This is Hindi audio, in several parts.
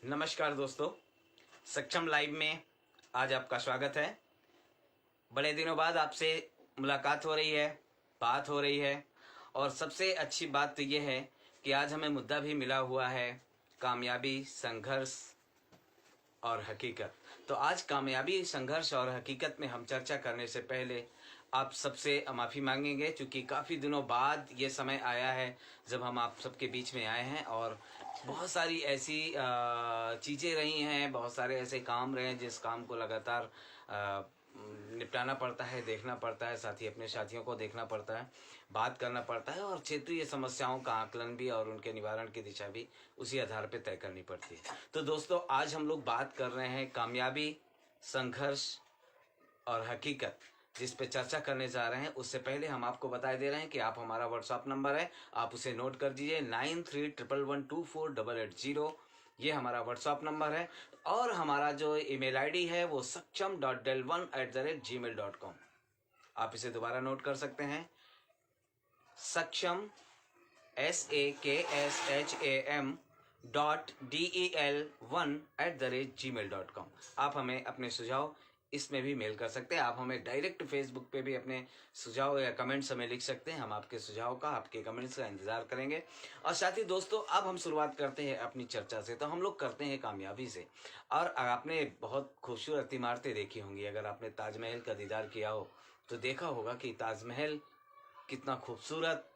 नमस्कार दोस्तों, सक्षम लाइव में आज आपका स्वागत है। बड़े दिनों बाद आपसे मुलाकात हो रही है, बात हो रही है और सबसे अच्छी बात तो ये है कि आज हमें मुद्दा भी मिला हुआ है, कामयाबी, संघर्ष और हकीकत। तो आज कामयाबी, संघर्ष और हकीकत में हम चर्चा करने से पहले आप सबसे माफ़ी मांगेंगे, क्योंकि काफ़ी दिनों बाद ये समय आया है जब हम आप सबके बीच में आए हैं और बहुत सारी ऐसी चीज़ें रही हैं, बहुत सारे ऐसे काम रहे हैं जिस काम को लगातार निपटाना पड़ता है, देखना पड़ता है, साथ ही अपने साथियों को देखना पड़ता है, बात करना पड़ता है और क्षेत्रीय समस्याओं का आकलन भी और उनके निवारण की दिशा भी उसी आधार पर तय करनी पड़ती है। तो दोस्तों, आज हम लोग बात कर रहे हैं कामयाबी, संघर्ष और हकीकत, जिस पे चर्चा करने जा रहे हैं। उससे पहले हम आपको बता दे रहे हैं कि आप हमारा व्हाट्सएप नंबर है, आप उसे नोट कर दीजिए 9311124880। ये हमारा व्हाट्सएप नंबर है और हमारा जो ईमेल आईडी है वो saksham.del1@gmail.com। आप इसे दोबारा नोट कर सकते हैं, saksham saksham.del1@gmail.com। आप हमें अपने सुझाव इसमें भी मेल कर सकते हैं। आप हमें डायरेक्ट फेसबुक पे भी अपने सुझाव या कमेंट्स हमें लिख सकते हैं। हम आपके सुझाव का, आपके कमेंट्स का इंतजार करेंगे। और साथ ही दोस्तों, अब हम शुरुआत करते हैं अपनी चर्चा से। तो हम लोग करते हैं कामयाबी से। और आपने बहुत खूबसूरत इमारतें देखी होंगी। अगर आपने ताजमहल का दीदार किया हो तो देखा होगा कि ताजमहल कितना खूबसूरत,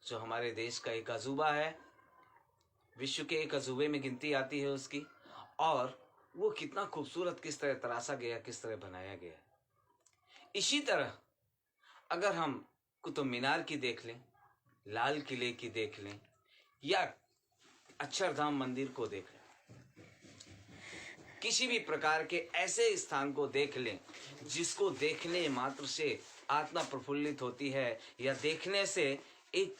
जो हमारे देश का एक अजूबा है, विश्व के एक अजूबे में गिनती आती है उसकी, और वो कितना खूबसूरत किस तरह तराशा गया, किस तरह बनाया गया। इसी तरह अगर हम कुतुब मीनार की देख लें, लाल किले की देख लें या अक्षरधाम मंदिर को देख लें, किसी भी प्रकार के ऐसे स्थान को देख लें जिसको देखने मात्र से आत्मा प्रफुल्लित होती है या देखने से एक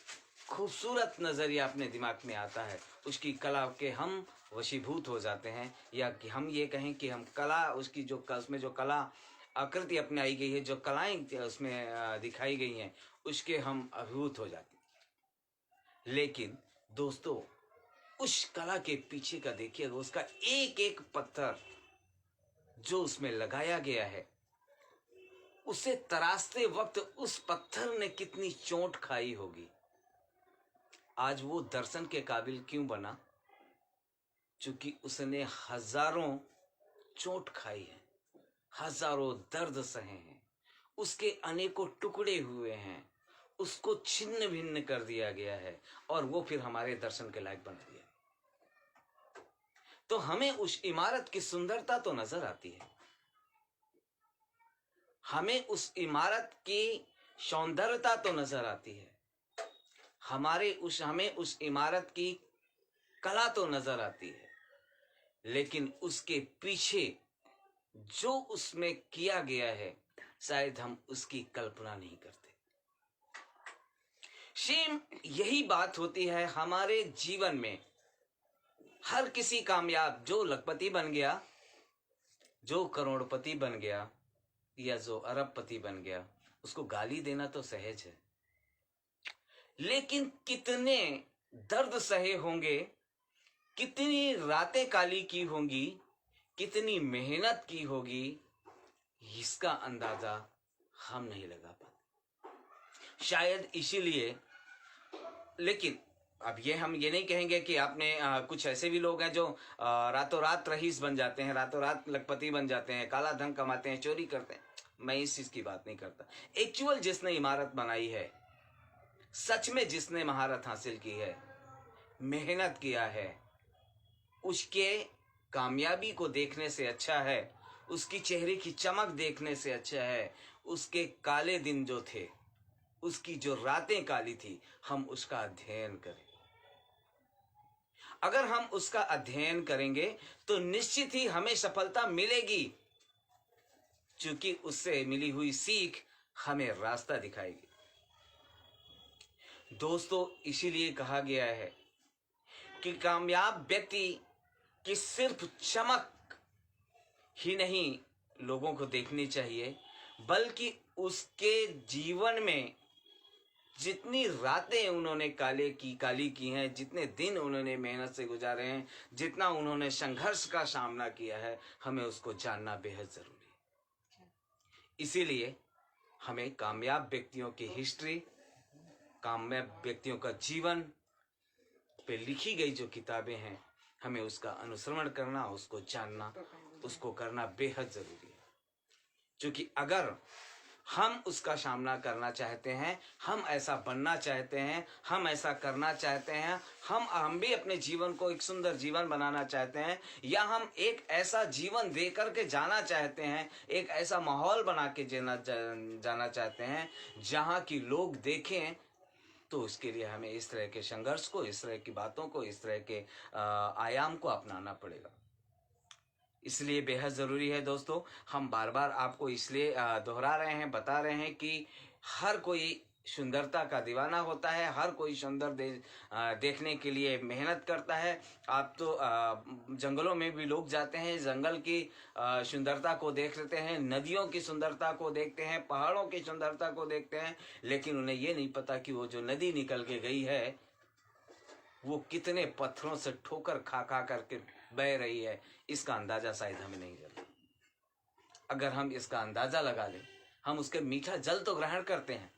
खूबसूरत नजरिया अपने दिमाग में आता है, उसकी कला के हम वशीभूत हो जाते हैं, या कि हम ये कहें कि हम कला, उसकी जो उसमें जो कला आकृति अपनाई गई है, जो कलाएं उसमें दिखाई गई हैं, उसके हम अभिभूत हो जाते हैं। लेकिन दोस्तों, उस कला के पीछे का देखिए, उसका एक एक पत्थर जो उसमें लगाया गया है, उसे तराशते वक्त उस पत्थर ने कितनी चोट खाई होगी। आज वो दर्शन के काबिल क्यों बना? क्योंकि उसने हजारों चोट खाई है, हजारों दर्द सहे हैं, उसके अनेकों टुकड़े हुए हैं, उसको छिन्न भिन्न कर दिया गया है और वो फिर हमारे दर्शन के लायक बना दिया। तो हमें उस इमारत की सुंदरता तो नजर आती है, हमें उस इमारत की सौंदर्यता तो नजर आती है, हमें उस इमारत की कला तो नजर आती है, लेकिन उसके पीछे जो उसमें किया गया है, शायद हम उसकी कल्पना नहीं करते। सेम यही बात होती है हमारे जीवन में। हर किसी कामयाब, जो लखपति बन गया, जो करोड़पति बन गया या जो अरबपति बन गया, उसको गाली देना तो सहज है, लेकिन कितने दर्द सहे होंगे, कितनी रातें काली की होंगी, कितनी मेहनत की होगी, इसका अंदाजा हम नहीं लगा पाते। शायद इसीलिए, लेकिन अब हम ये नहीं कहेंगे कि आपने कुछ ऐसे भी लोग हैं जो रातों रात रईस बन जाते हैं, रातों रात लखपति बन जाते हैं, काला धन कमाते हैं, चोरी करते हैं। मैं इस चीज की बात नहीं करता। एक्चुअल जिसने इमारत बनाई है, सच में जिसने महारत हासिल की है, मेहनत किया है, उसके कामयाबी को देखने से अच्छा है, उसकी चेहरे की चमक देखने से अच्छा है, उसके काले दिन जो थे, उसकी जो रातें काली थी, हम उसका अध्ययन करें। अगर हम उसका अध्ययन करेंगे तो निश्चित ही हमें सफलता मिलेगी, क्योंकि उससे मिली हुई सीख हमें रास्ता दिखाएगी। दोस्तों, इसीलिए कहा गया है कि कामयाब व्यक्ति की सिर्फ चमक ही नहीं लोगों को देखनी चाहिए, बल्कि उसके जीवन में जितनी रातें उन्होंने काली की हैं, जितने दिन उन्होंने मेहनत से गुजारे हैं, जितना उन्होंने संघर्ष का सामना किया है, हमें उसको जानना बेहद जरूरी है। इसीलिए हमें कामयाब व्यक्तियों की हिस्ट्री, कामयाब व्यक्तियों का जीवन पे लिखी गई जो किताबें हैं, हमें उसका अनुसरण करना, उसको जानना, उसको करना बेहद जरूरी है। क्योंकि अगर हम उसका सामना करना चाहते हैं, हम ऐसा बनना चाहते हैं, हम ऐसा करना चाहते हैं, हम भी अपने जीवन को एक सुंदर जीवन बनाना चाहते हैं, या हम एक ऐसा जीवन दे करके जाना चाहते हैं, एक ऐसा माहौल बना के जाना चाहते हैं जहाँ की लोग देखें, तो उसके लिए हमें इस तरह के संघर्ष को, इस तरह की बातों को, इस तरह के आयाम को अपनाना पड़ेगा। इसलिए बेहद ज़रूरी है दोस्तों, हम बार बार आपको इसलिए दोहरा रहे हैं, बता रहे हैं कि हर कोई सुंदरता का दीवाना होता है, हर कोई सुंदर देखने के लिए मेहनत करता है। आप तो जंगलों में भी लोग जाते हैं, जंगल की सुंदरता को देख लेते हैं, नदियों की सुंदरता को देखते हैं, पहाड़ों की सुंदरता को देखते हैं, लेकिन उन्हें ये नहीं पता कि वो जो नदी निकल के गई है वो कितने पत्थरों से ठोकर खा खा करके बह रही है, इसका अंदाजा शायद हमें नहीं रहता। अगर हम इसका अंदाजा लगा लें, हम उसके मीठा जल तो ग्रहण करते हैं,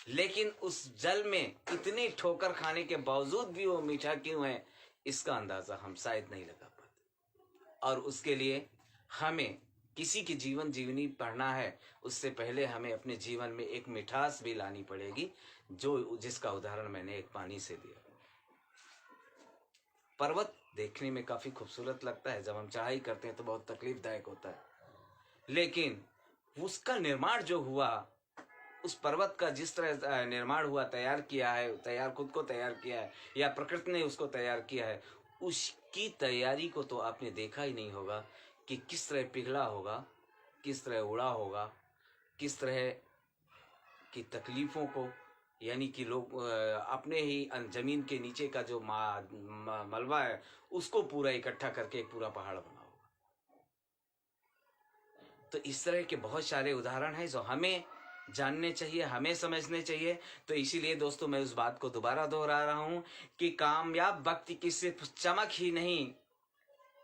लेकिन उस जल में इतनी ठोकर खाने के बावजूद भी वो मीठा क्यों है, इसका अंदाजा हम शायद नहीं लगा पाते। और उसके लिए हमें किसी की जीवन जीवनी पढ़ना है, उससे पहले हमें अपने जीवन में एक मिठास भी लानी पड़ेगी, जिसका उदाहरण मैंने एक पानी से दिया। पर्वत देखने में काफी खूबसूरत लगता है, जब हम चढ़ाई करते हैं तो बहुत तकलीफदायक होता है, लेकिन उसका निर्माण जो हुआ, उस पर्वत का जिस तरह निर्माण हुआ, खुद को तैयार किया है, या प्रकृति ने उसको तैयार किया है, उसकी तैयारी को तो आपने देखा ही नहीं होगा कि किस तरह पिघला होगा, किस तरह उड़ा होगा, किस तरह की तकलीफों को, यानी कि लोग अपने ही जमीन के नीचे का जो मलबा है उसको पूरा इकट्ठा करके एक पूरा पहाड़ बना होगा। तो इस तरह के बहुत सारे उदाहरण हैं जो हमें जानने चाहिए, हमें समझने चाहिए। तो इसीलिए दोस्तों मैं उस बात को दोबारा दोहरा रहा हूं कि कामयाब व्यक्ति की सिर्फ चमक ही नहीं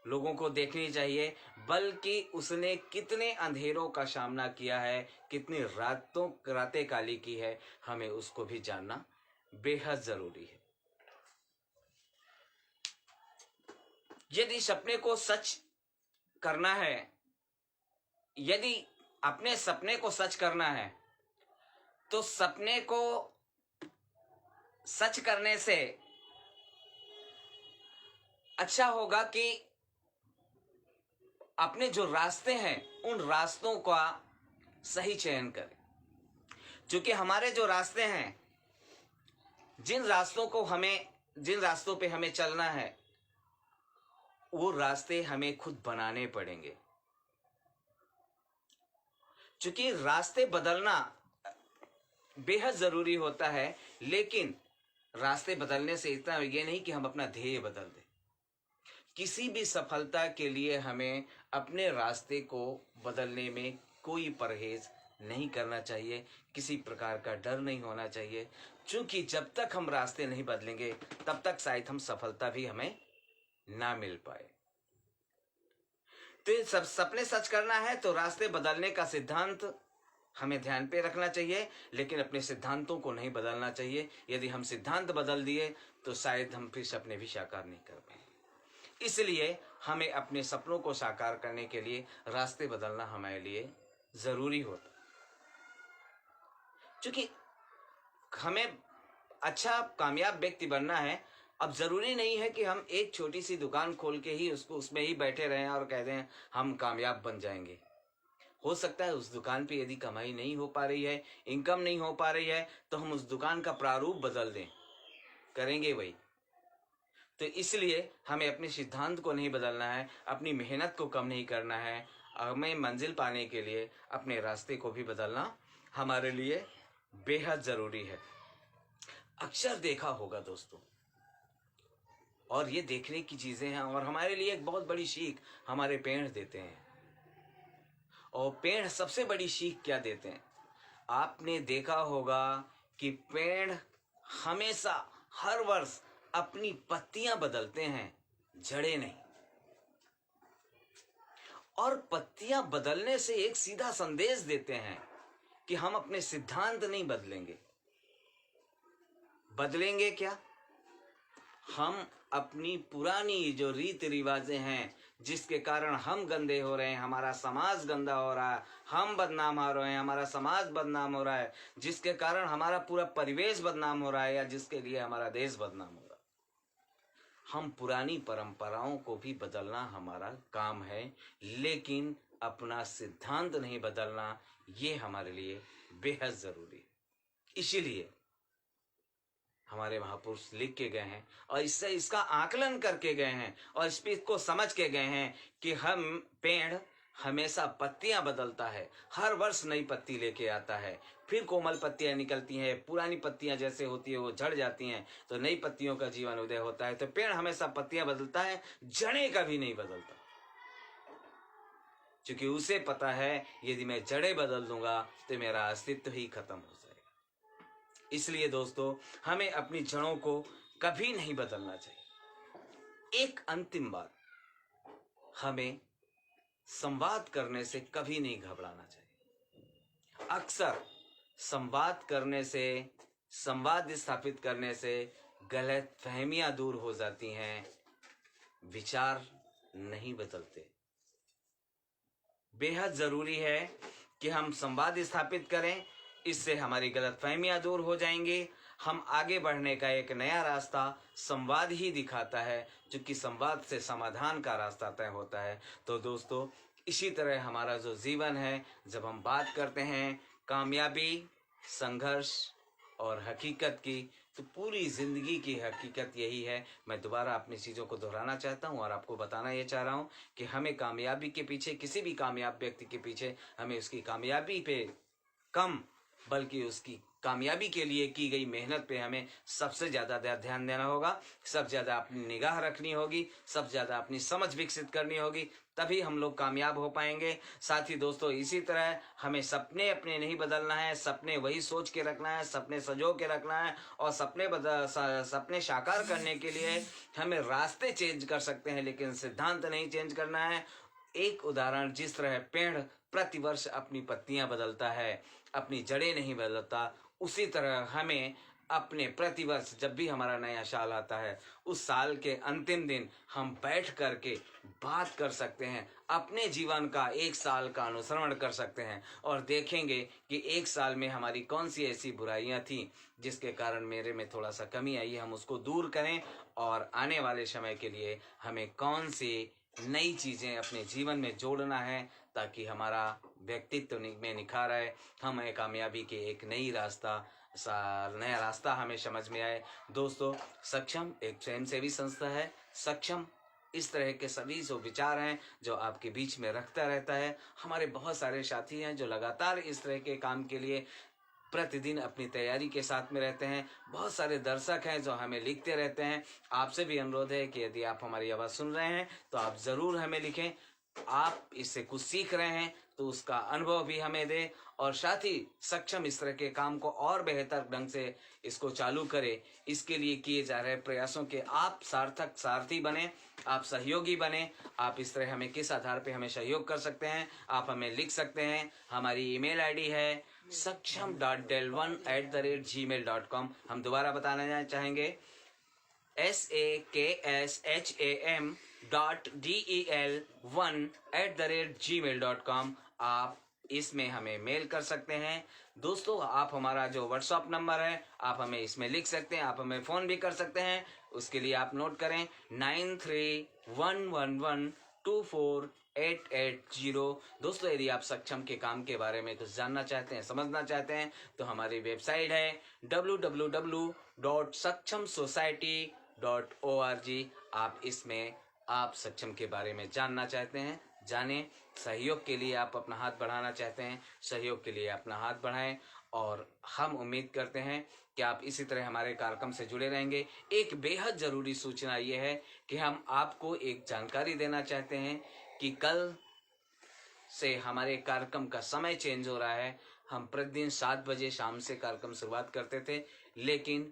लोगों को देखनी चाहिए, बल्कि उसने कितने अंधेरों का सामना किया है, कितनी रातें काली की है, हमें उसको भी जानना बेहद जरूरी है। यदि सपने को सच करना है, यदि अपने सपने को सच करना है, तो सपने को सच करने से अच्छा होगा कि अपने जो रास्ते हैं उन रास्तों का सही चयन करें। क्योंकि हमारे जो रास्ते हैं, जिन रास्तों पे हमें चलना है, वो रास्ते हमें खुद बनाने पड़ेंगे। क्योंकि रास्ते बदलना बेहद जरूरी होता है, लेकिन रास्ते बदलने से इतना ये नहीं कि हम अपना ध्येय बदल दें। किसी भी सफलता के लिए हमें अपने रास्ते को बदलने में कोई परहेज नहीं करना चाहिए, किसी प्रकार का डर नहीं होना चाहिए, क्योंकि जब तक हम रास्ते नहीं बदलेंगे तब तक शायद हम सफलता भी हमें ना मिल पाए। तो सब सपने सच करना है तो रास्ते बदलने का सिद्धांत हमें ध्यान पे रखना चाहिए, लेकिन अपने सिद्धांतों को नहीं बदलना चाहिए। यदि हम सिद्धांत बदल दिए तो शायद हम फिर सपने भी साकार नहीं कर पाए। इसलिए हमें अपने सपनों को साकार करने के लिए रास्ते बदलना हमारे लिए जरूरी होता, क्योंकि हमें अच्छा कामयाब व्यक्ति बनना है। अब जरूरी नहीं है कि हम एक छोटी सी दुकान खोल के ही उसमें ही बैठे रहें और कह दें हम कामयाब बन जाएंगे। हो सकता है उस दुकान पे यदि कमाई नहीं हो पा रही है, इनकम नहीं हो पा रही है, तो हम उस दुकान का प्रारूप बदल दें, करेंगे वही। तो इसलिए हमें अपने सिद्धांत को नहीं बदलना है, अपनी मेहनत को कम नहीं करना है, हमें मंजिल पाने के लिए अपने रास्ते को भी बदलना हमारे लिए बेहद जरूरी है। अक्सर देखा होगा दोस्तों, और ये देखने की चीजें हैं, और हमारे लिए एक बहुत बड़ी सीख हमारे पेड़ देते हैं। और पेड़ सबसे बड़ी सीख क्या देते हैं? आपने देखा होगा कि पेड़ हमेशा हर वर्ष अपनी पत्तियां बदलते हैं, जड़ें नहीं। और पत्तियां बदलने से एक सीधा संदेश देते हैं कि हम अपने सिद्धांत नहीं बदलेंगे। बदलेंगे क्या? हम अपनी पुरानी जो रीति रिवाजें हैं, जिसके कारण हम गंदे हो रहे हैं, हमारा समाज गंदा हो रहा है, हम बदनाम हो रहे हैं, हमारा समाज बदनाम हो रहा है, जिसके कारण हमारा पूरा परिवेश बदनाम हो रहा है, या जिसके लिए हमारा देश बदनाम हो रहा है, हम पुरानी परंपराओं को भी बदलना हमारा काम है, लेकिन अपना सिद्धांत नहीं बदलना, ये हमारे लिए बेहद जरूरी है। इसीलिए हमारे महापुरुष लिख के गए हैं और इससे इसका आकलन करके गए हैं और इसको समझ के गए हैं कि हम पेड़ हमेशा पत्तियां बदलता है, हर वर्ष नई पत्ती लेके आता है, फिर कोमल पत्तियां निकलती हैं, पुरानी पत्तियां जैसे होती है वो झड़ जाती हैं, तो नई पत्तियों का जीवन उदय होता है। तो पेड़ हमेशा पत्तियां बदलता है, जड़ें कभी नहीं बदलता, क्योंकि उसे पता है यदि मैं जड़ें बदल दूंगा तो मेरा अस्तित्व ही खत्म हो जाएगा। इसलिए दोस्तों, हमें अपनी जड़ों को कभी नहीं बदलना चाहिए। एक अंतिम बात, हमें संवाद करने से कभी नहीं घबराना चाहिए। अक्सर संवाद करने से, संवाद स्थापित करने से गलत फहमियां दूर हो जाती हैं, विचार नहीं बदलते। बेहद जरूरी है कि हम संवाद स्थापित करें, इससे हमारी गलतफहमियां दूर हो जाएंगी। हम आगे बढ़ने का एक नया रास्ता संवाद ही दिखाता है, क्योंकि संवाद से समाधान का रास्ता तय होता है। तो दोस्तों, इसी तरह हमारा जो जीवन है, जब हम बात करते हैं कामयाबी, संघर्ष और हकीकत की, तो पूरी जिंदगी की हकीकत यही है। मैं दोबारा अपनी चीज़ों को दोहराना चाहता हूँ और आपको बताना ये चाह रहा हूँ कि हमें कामयाबी के पीछे, किसी भी कामयाब व्यक्ति के पीछे, हमें उसकी कामयाबी पे कम बल्कि उसकी कामयाबी के लिए की गई मेहनत पे हमें सबसे ज़्यादा ध्यान देना होगा, सबसे ज़्यादा अपनी निगाह रखनी होगी, सबसे ज़्यादा अपनी समझ विकसित करनी होगी, तभी हम लोग कामयाब हो पाएंगे। साथ ही दोस्तों, इसी तरह हमें सपने अपने नहीं बदलना है, सपने वही सोच के रखना है, सपने सजो के रखना है, और सपने साकार करने के लिए हमें रास्ते चेंज कर सकते हैं, लेकिन सिद्धांत नहीं चेंज करना है। एक उदाहरण, जिस तरह पेड़ प्रतिवर्ष अपनी पत्तियां बदलता है, अपनी जड़ें नहीं बदलता, उसी तरह हमें अपने प्रतिवर्ष जब भी हमारा नया साल आता है, उस साल के अंतिम दिन हम बैठ करके बात कर सकते हैं, अपने जीवन का एक साल का अनुसरण कर सकते हैं और देखेंगे कि एक साल में हमारी कौन सी ऐसी बुराइयां थी जिसके कारण मेरे में थोड़ा सा कमी आई है, हम उसको दूर करें और आने वाले समय के लिए हमें कौन सी नई चीज़ें अपने जीवन में जोड़ना है, ताकि हमारा व्यक्तित्व में निखार आए, हमें कामयाबी के एक नया रास्ता हमें समझ में आए। दोस्तों, सक्षम एक स्वयंसेवी संस्था है। सक्षम इस तरह के सभी जो विचार हैं जो आपके बीच में रखता रहता है। हमारे बहुत सारे साथी हैं जो लगातार इस तरह के काम के लिए प्रतिदिन अपनी तैयारी के साथ में रहते हैं। बहुत सारे दर्शक हैं जो हमें लिखते रहते हैं। आपसे भी अनुरोध है कि यदि आप हमारी आवाज़ सुन रहे हैं तो आप ज़रूर हमें लिखें। आप इससे कुछ सीख रहे हैं तो उसका अनुभव भी हमें दें, और साथ ही सक्षम इस तरह के काम को और बेहतर ढंग से इसको चालू करे। इसके लिए किए जा रहे प्रयासों के आप सार्थक सारथी बने, आप सहयोगी बने। आप इस तरह हमें किस आधार पे हमें सहयोग कर सकते हैं, आप हमें लिख सकते हैं। हमारी email ID है saksham.del1@gmail.com। हम दोबारा बताना चाहेंगे, saksham.del1@gmail.com। आप इसमें हमें मेल कर सकते हैं। दोस्तों, आप हमारा जो व्हाट्सएप नंबर है आप हमें इसमें लिख सकते हैं, आप हमें फ़ोन भी कर सकते हैं। उसके लिए आप नोट करें 9311124880। दोस्तों, यदि आप सक्षम के काम के बारे में कुछ जानना चाहते हैं, समझना चाहते हैं, तो हमारी वेबसाइट है www.sakchamsociety.org। आप इसमें आप सक्षम के बारे में जानना चाहते हैं, जानें। सहयोग के लिए आप अपना हाथ बढ़ाना चाहते हैं, सहयोग के लिए अपना हाथ बढ़ाएं, और हम उम्मीद करते हैं कि आप इसी तरह हमारे कार्यक्रम से जुड़े रहेंगे। एक बेहद ज़रूरी सूचना ये है कि हम आपको एक जानकारी देना चाहते हैं कि कल से हमारे कार्यक्रम का समय चेंज हो रहा है। हम प्रतिदिन 7 बजे शाम से कार्यक्रम शुरुआत करते थे, लेकिन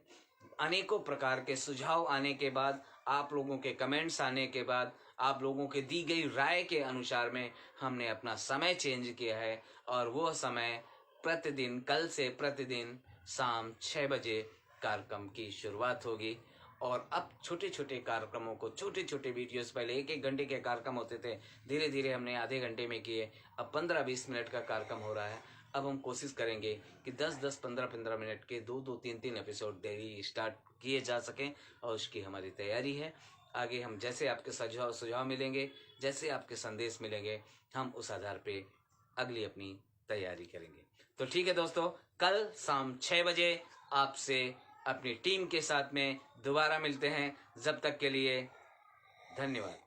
अनेकों प्रकार के सुझाव आने के बाद, आप लोगों के कमेंट्स आने के बाद, आप लोगों के दी गई राय के अनुसार में हमने अपना समय चेंज किया है और वो समय प्रतिदिन, कल से प्रतिदिन शाम 6 बजे कार्यक्रम की शुरुआत होगी। और अब छोटे छोटे कार्यक्रमों को, छोटे छोटे वीडियोस, पहले 1-1 घंटे के कार्यक्रम होते थे, धीरे धीरे हमने आधे घंटे में किए, अब 15-20 मिनट का कार्यक्रम हो रहा है। अब हम कोशिश करेंगे कि 10-10, 15-15 मिनट के 2-2, 3-3 एपिसोड डेली स्टार्ट किए जा सकें और उसकी हमारी तैयारी है। आगे हम जैसे आपके सुझाव मिलेंगे, जैसे आपके संदेश मिलेंगे, हम उस आधार पे अगली अपनी तैयारी करेंगे। तो ठीक है दोस्तों, कल शाम 6 बजे आपसे अपनी टीम के साथ में दोबारा मिलते हैं। जब तक के लिए धन्यवाद।